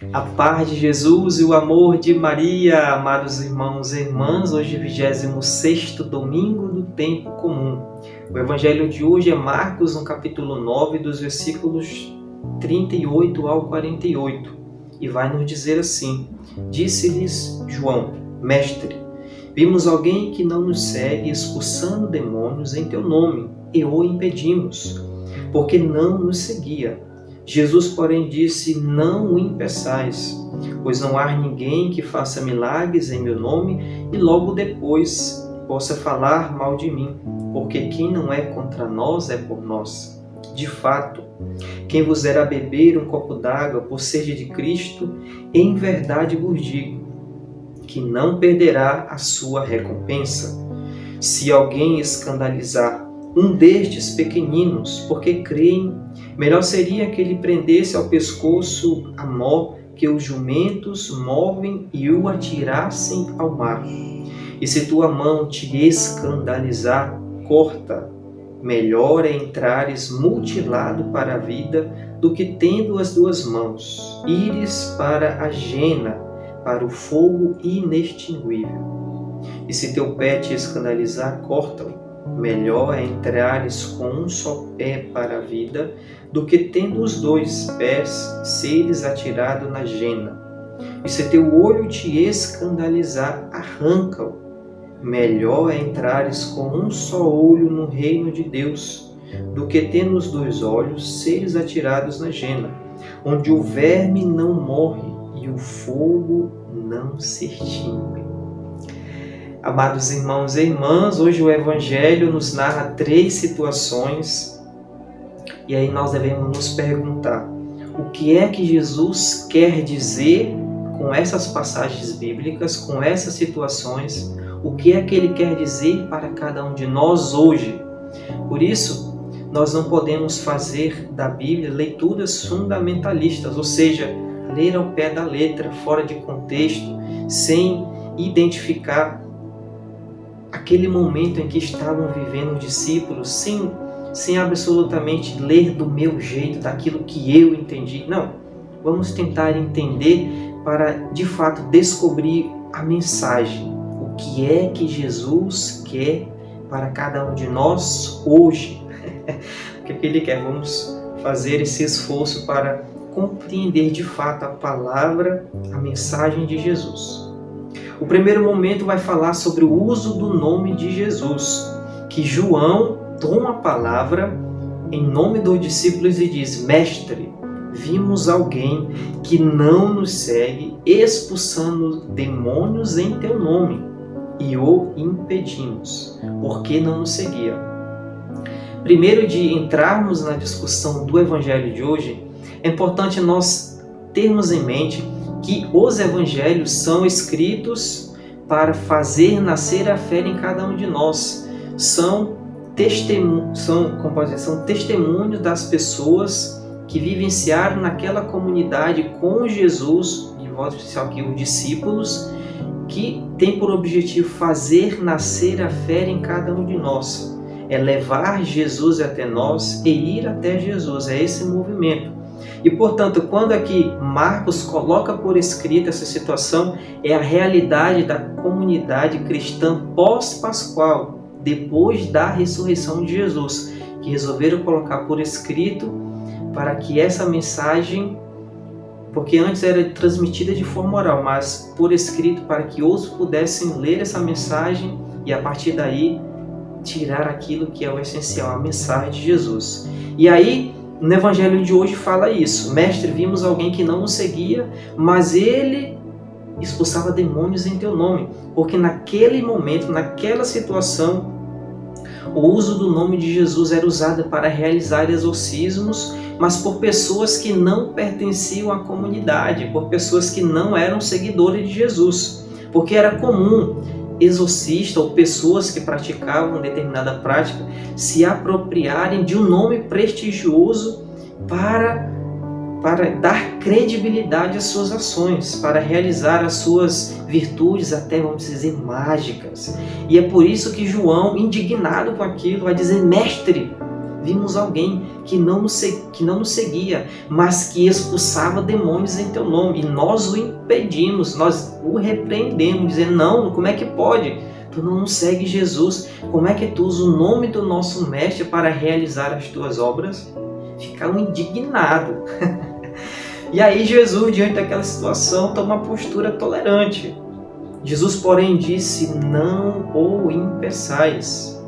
A paz de Jesus e o amor de Maria, amados irmãos e irmãs, hoje 26º domingo do tempo comum. O evangelho de hoje é Marcos, no capítulo 9, dos versículos 38 ao 48, e vai nos dizer assim: Disse-lhes João: Mestre, vimos alguém que não nos segue expulsando demônios em teu nome, e o impedimos, porque não nos seguia. Jesus, porém, disse: Não o impeçais, pois não há ninguém que faça milagres em meu nome e logo depois possa falar mal de mim, porque quem não é contra nós é por nós. De fato, quem vos der a beber um copo d'água por sede de Cristo, em verdade vos digo que não perderá a sua recompensa. Se alguém escandalizar um destes pequeninos, porque creem, melhor seria que ele prendesse ao pescoço a nó que os jumentos movem e o atirassem ao mar. E se tua mão te escandalizar, corta. Melhor é entrares mutilado para a vida do que tendo as duas mãos, ires para a jena, para o fogo inextinguível. E se teu pé te escandalizar, corta-o. Melhor é entrares com um só pé para a vida, do que tendo os dois pés, seres atirado na jena. E se teu olho te escandalizar, arranca-o. Melhor é entrares com um só olho no reino de Deus, do que tendo os dois olhos, seres atirados na jena, onde o verme não morre e o fogo não se extingue. Amados irmãos e irmãs, hoje o Evangelho nos narra 3 situações e aí nós devemos nos perguntar: o que é que Jesus quer dizer com essas passagens bíblicas, com essas situações? O que é que Ele quer dizer para cada um de nós hoje? Por isso, nós não podemos fazer da Bíblia leituras fundamentalistas, ou seja, ler ao pé da letra, fora de contexto, sem identificar aquele momento em que estavam vivendo os discípulos, sem absolutamente ler do meu jeito, daquilo que eu entendi. Não, vamos tentar entender para, de fato, descobrir a mensagem. O que é que Jesus quer para cada um de nós hoje? O que Ele quer? Vamos fazer esse esforço para compreender de fato a palavra, a mensagem de Jesus. O primeiro momento vai falar sobre o uso do nome de Jesus, que João toma a palavra em nome dos discípulos e diz: Mestre, vimos alguém que não nos segue expulsando demônios em teu nome e o impedimos, porque não nos seguia. Primeiro de entrarmos na discussão do Evangelho de hoje, é importante nós termos em mente que os evangelhos são escritos para fazer nascer a fé em cada um de nós. São testemunhos das pessoas que vivenciaram naquela comunidade com Jesus, de modo especial aqui os discípulos, que tem por objetivo fazer nascer a fé em cada um de nós. É levar Jesus até nós e ir até Jesus. É esse movimento. E, portanto, quando aqui Marcos coloca por escrito essa situação, é a realidade da comunidade cristã pós-pascual, depois da ressurreição de Jesus, que resolveram colocar por escrito para que essa mensagem, porque antes era transmitida de forma oral, mas por escrito para que outros pudessem ler essa mensagem e, a partir daí, tirar aquilo que é o essencial, a mensagem de Jesus. E aí, no Evangelho de hoje fala isso: Mestre, vimos alguém que não nos seguia, mas ele expulsava demônios em teu nome. Porque naquele momento, naquela situação, o uso do nome de Jesus era usado para realizar exorcismos, mas por pessoas que não pertenciam à comunidade, por pessoas que não eram seguidores de Jesus. Porque era comum exorcista ou pessoas que praticavam determinada prática se apropriarem de um nome prestigioso para dar credibilidade às suas ações, para realizar as suas virtudes até, vamos dizer, mágicas. E é por isso que João, indignado com aquilo, vai dizer: Mestre, Vimos alguém que não nos seguia, mas que expulsava demônios em teu nome. E nós o impedimos, nós o repreendemos, dizendo, não, como é que pode? Tu não nos segue Jesus. Como é que tu usa o nome do nosso mestre para realizar as tuas obras? Ficaram indignados. E aí Jesus, diante daquela situação, toma uma postura tolerante. Jesus, porém, disse, não o impeçais,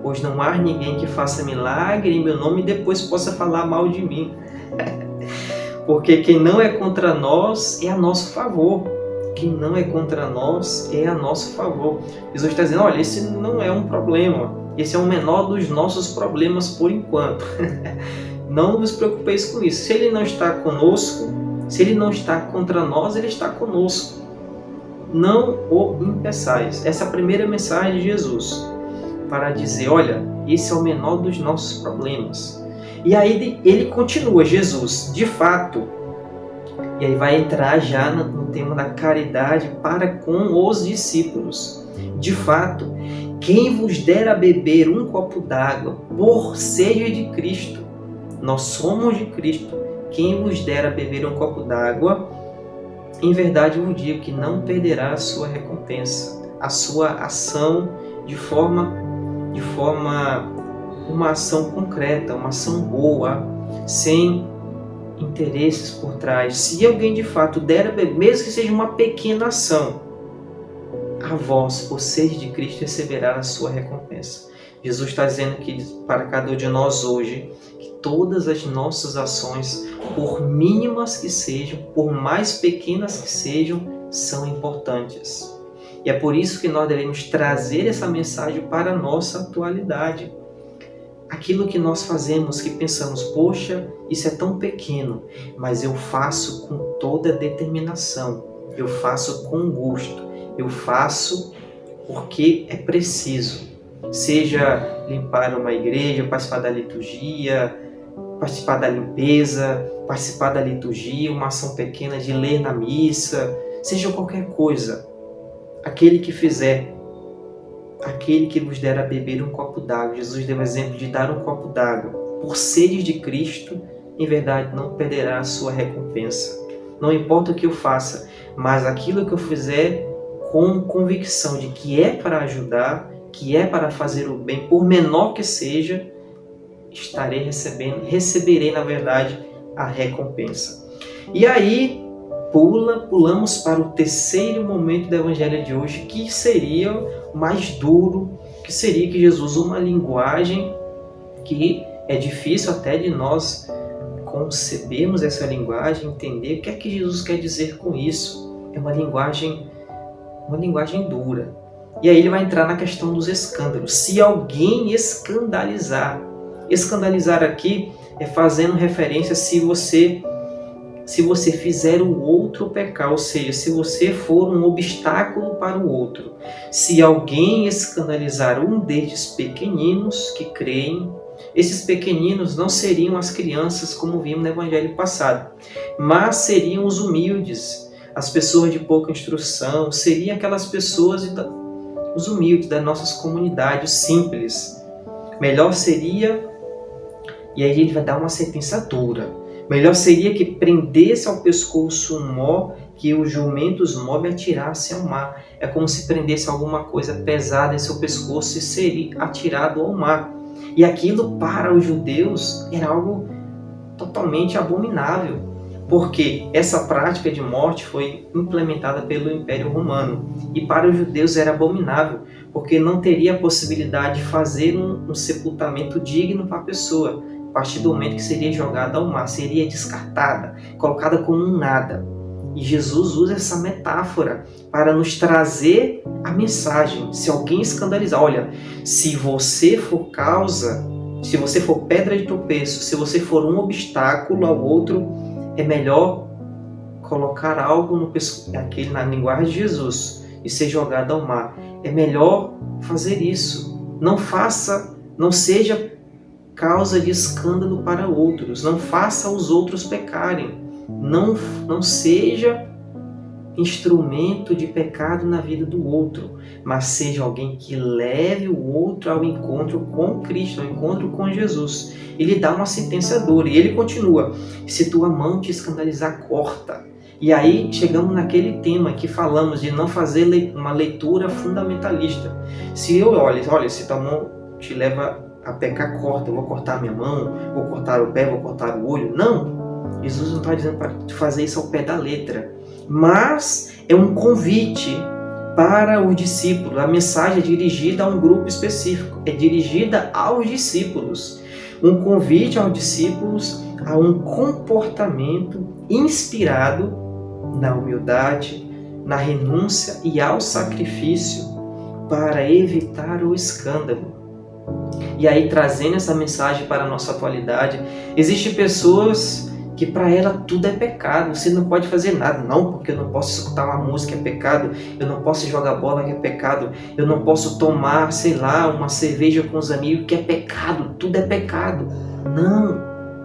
pois não há ninguém que faça milagre em meu nome e depois possa falar mal de mim. Porque quem não é contra nós é a nosso favor. Quem não é contra nós é a nosso favor. Jesus está dizendo, olha, esse não é um problema. Esse é o menor dos nossos problemas por enquanto. Não vos preocupeis com isso. Se ele não está conosco, se ele não está contra nós, ele está conosco. Não o impeçais. Essa é a primeira mensagem de Jesus, para dizer, olha, esse é o menor dos nossos problemas. E aí ele continua, Jesus, de fato, e aí vai entrar já no tema da caridade para com os discípulos. De fato, quem vos der a beber um copo d'água por sede de Cristo, nós somos de Cristo, quem vos der a beber um copo d'água, em verdade eu vos digo que não perderá a sua recompensa, a sua ação uma ação concreta, uma ação boa, sem interesses por trás. Se alguém de fato der a beber, mesmo que seja uma pequena ação, a vós, por sede de Cristo, receberá a sua recompensa. Jesus está dizendo que para cada um de nós hoje, que todas as nossas ações, por mínimas que sejam, por mais pequenas que sejam, são importantes. E é por isso que nós devemos trazer essa mensagem para a nossa atualidade. Aquilo que nós fazemos, que pensamos, poxa, isso é tão pequeno, mas eu faço com toda determinação, eu faço com gosto, eu faço porque é preciso. Seja limpar uma igreja, participar da liturgia, participar da limpeza, participar da liturgia, uma ação pequena de ler na missa, seja qualquer coisa. Aquele que fizer, aquele que vos der a beber um copo d'água, Jesus deu o exemplo de dar um copo d'água, por sede de Cristo, em verdade não perderá a sua recompensa. Não importa o que eu faça, mas aquilo que eu fizer com convicção de que é para ajudar, que é para fazer o bem, por menor que seja, receberei na verdade a recompensa. E aí pulamos para o terceiro momento do evangelho de hoje, que seria o mais duro, que seria que Jesus usa uma linguagem que é difícil até de nós concebermos essa linguagem, entender o que é que Jesus quer dizer com isso. É uma linguagem dura. E aí ele vai entrar na questão dos escândalos. Se alguém escandalizar aqui é fazendo referência se você fizer o outro pecar, ou seja, se você for um obstáculo para o outro. Se alguém escandalizar um destes pequeninos que creem, esses pequeninos não seriam as crianças como vimos no evangelho passado, mas seriam os humildes, as pessoas de pouca instrução, seriam aquelas pessoas, os humildes das nossas comunidades, os simples. Melhor seria, e aí ele vai dar uma sentença dura, melhor seria que prendesse ao pescoço um nó, que os jumentos move e atirasse ao mar. É como se prendesse alguma coisa pesada em seu pescoço e seria atirado ao mar. E aquilo para os judeus era algo totalmente abominável, porque essa prática de morte foi implementada pelo Império Romano. E para os judeus era abominável, porque não teria a possibilidade de fazer um sepultamento digno para a pessoa. A partir do momento que seria jogada ao mar, seria descartada, colocada como um nada. E Jesus usa essa metáfora para nos trazer a mensagem. Se alguém escandalizar, olha, se você for pedra de tropeço, se você for um obstáculo ao outro, é melhor colocar algo no pescoço, na linguagem de Jesus, e ser jogado ao mar. É melhor fazer isso. Não seja causa de escândalo para outros, não faça os outros pecarem, não seja instrumento de pecado na vida do outro, mas seja alguém que leve o outro ao encontro com Cristo, ao encontro com Jesus. Ele dá uma sentença dura e ele continua: se tua mão te escandalizar, corta. E aí chegamos naquele tema que falamos de não fazer uma leitura fundamentalista. Se eu olha, se tua mão te leva a pecar, corta. Eu vou cortar minha mão, vou cortar o pé, vou cortar o olho. Não! Jesus não está dizendo para fazer isso ao pé da letra. Mas é um convite para os discípulos. A mensagem é dirigida a um grupo específico. É dirigida aos discípulos. Um convite aos discípulos a um comportamento inspirado na humildade, na renúncia e ao sacrifício para evitar o escândalo. E aí, trazendo essa mensagem para a nossa atualidade, existem pessoas que para ela tudo é pecado, você não pode fazer nada. Não, porque eu não posso escutar uma música, é pecado. Eu não posso jogar bola, que é pecado. Eu não posso tomar, uma cerveja com os amigos, que é pecado. Tudo é pecado.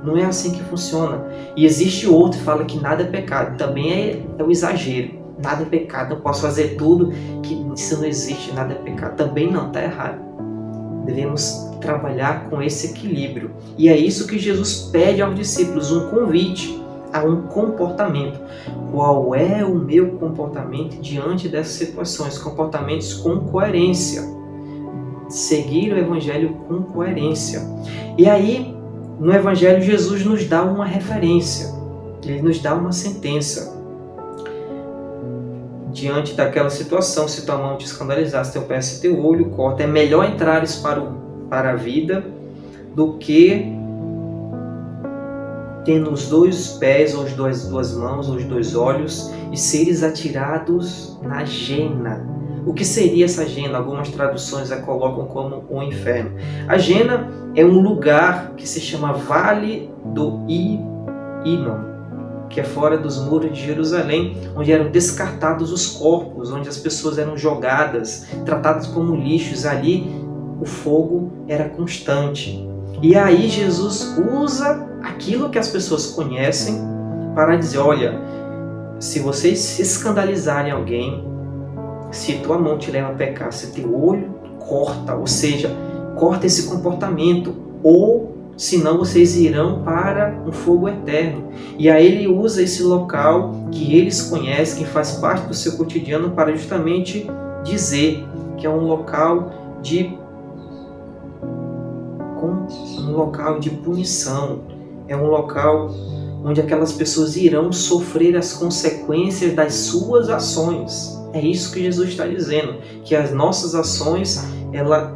Não é assim que funciona. E existe outro que fala que nada é pecado. Também é o exagero. Nada é pecado, eu posso fazer tudo, que isso não existe, nada é pecado. Também não, está errado. Devemos trabalhar com esse equilíbrio. E é isso que Jesus pede aos discípulos, um convite a um comportamento. Qual é o meu comportamento diante dessas situações? Comportamentos com coerência. Seguir o Evangelho com coerência. E aí, no Evangelho, Jesus nos dá uma referência. Ele nos dá uma sentença. Diante daquela situação, se tua mão te escandalizar, se teu pé, se teu olho, corta. É melhor entrares para a vida do que tendo os dois pés, ou as duas mãos, ou os dois olhos, e seres atirados na gena. O que seria essa gena? Algumas traduções a colocam como o inferno. A gena é um lugar que se chama Vale do Inom, que é fora dos muros de Jerusalém, onde eram descartados os corpos, onde as pessoas eram jogadas, tratadas como lixos. Ali o fogo era constante. E aí Jesus usa aquilo que as pessoas conhecem para dizer: olha, se vocês se escandalizarem alguém, se tua mão te leva a pecar, se teu olho, corta, ou seja, corta esse comportamento, ou senão vocês irão para um fogo eterno. E aí ele usa esse local que eles conhecem, que faz parte do seu cotidiano, para justamente dizer que é um local de punição, é um local onde aquelas pessoas irão sofrer as consequências das suas ações. É isso que Jesus está dizendo, que as nossas ações, elas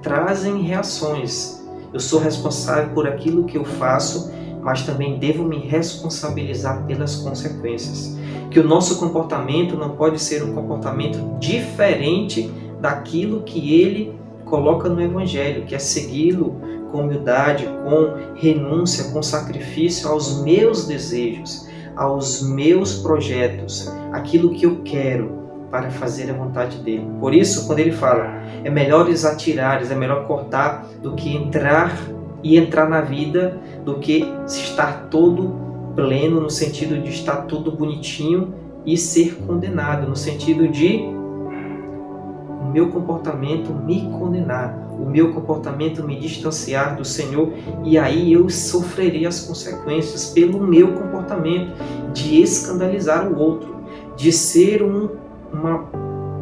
trazem reações. Eu sou responsável por aquilo que eu faço, mas também devo me responsabilizar pelas consequências. Que o nosso comportamento não pode ser um comportamento diferente daquilo que ele coloca no Evangelho, que é segui-lo com humildade, com renúncia, com sacrifício aos meus desejos, aos meus projetos, aquilo que eu quero para fazer a vontade dele. Por isso, quando ele fala, é melhor atirares, é melhor cortar do que entrar na vida, do que estar todo pleno, no sentido de estar tudo bonitinho e ser condenado, no sentido de o meu comportamento me condenar, o meu comportamento me distanciar do Senhor, e aí eu sofrerei as consequências pelo meu comportamento, de escandalizar o outro, de ser uma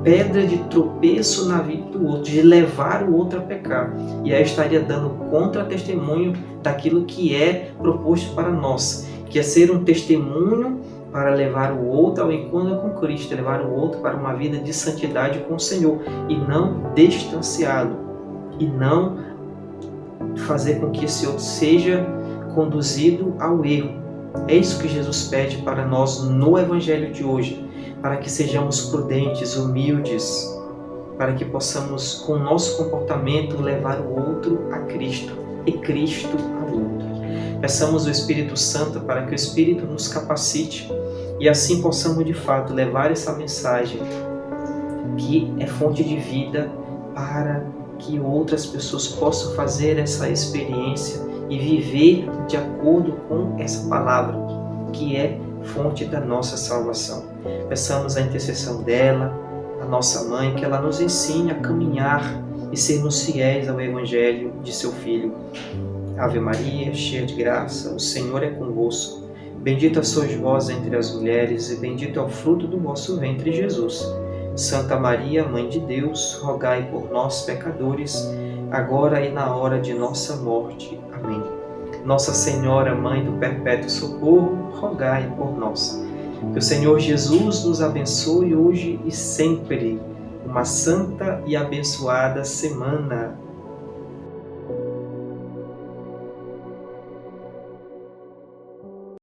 pedra de tropeço na vida do outro, de levar o outro a pecar. E aí eu estaria dando contra-testemunho daquilo que é proposto para nós, que é ser um testemunho para levar o outro ao encontro com Cristo, levar o outro para uma vida de santidade com o Senhor, e não distanciá-lo, e não fazer com que esse outro seja conduzido ao erro. É isso que Jesus pede para nós no Evangelho de hoje, para que sejamos prudentes, humildes, para que possamos, com o nosso comportamento, levar o outro a Cristo e Cristo ao outro. Peçamos o Espírito Santo para que o Espírito nos capacite e assim possamos, de fato, levar essa mensagem que é fonte de vida, para que outras pessoas possam fazer essa experiência e viver de acordo com essa palavra, que é fonte da nossa salvação. Peçamos a intercessão dela, a nossa mãe, que ela nos ensine a caminhar e sermos fiéis ao Evangelho de seu Filho. Ave Maria, cheia de graça, o Senhor é convosco. Bendita sois vós entre as mulheres, e bendito é o fruto do vosso ventre, Jesus. Santa Maria, Mãe de Deus, rogai por nós, pecadores, agora e na hora de nossa morte. Amém. Nossa Senhora, Mãe do Perpétuo Socorro, rogai por nós. Que o Senhor Jesus nos abençoe hoje e sempre. Uma santa e abençoada semana.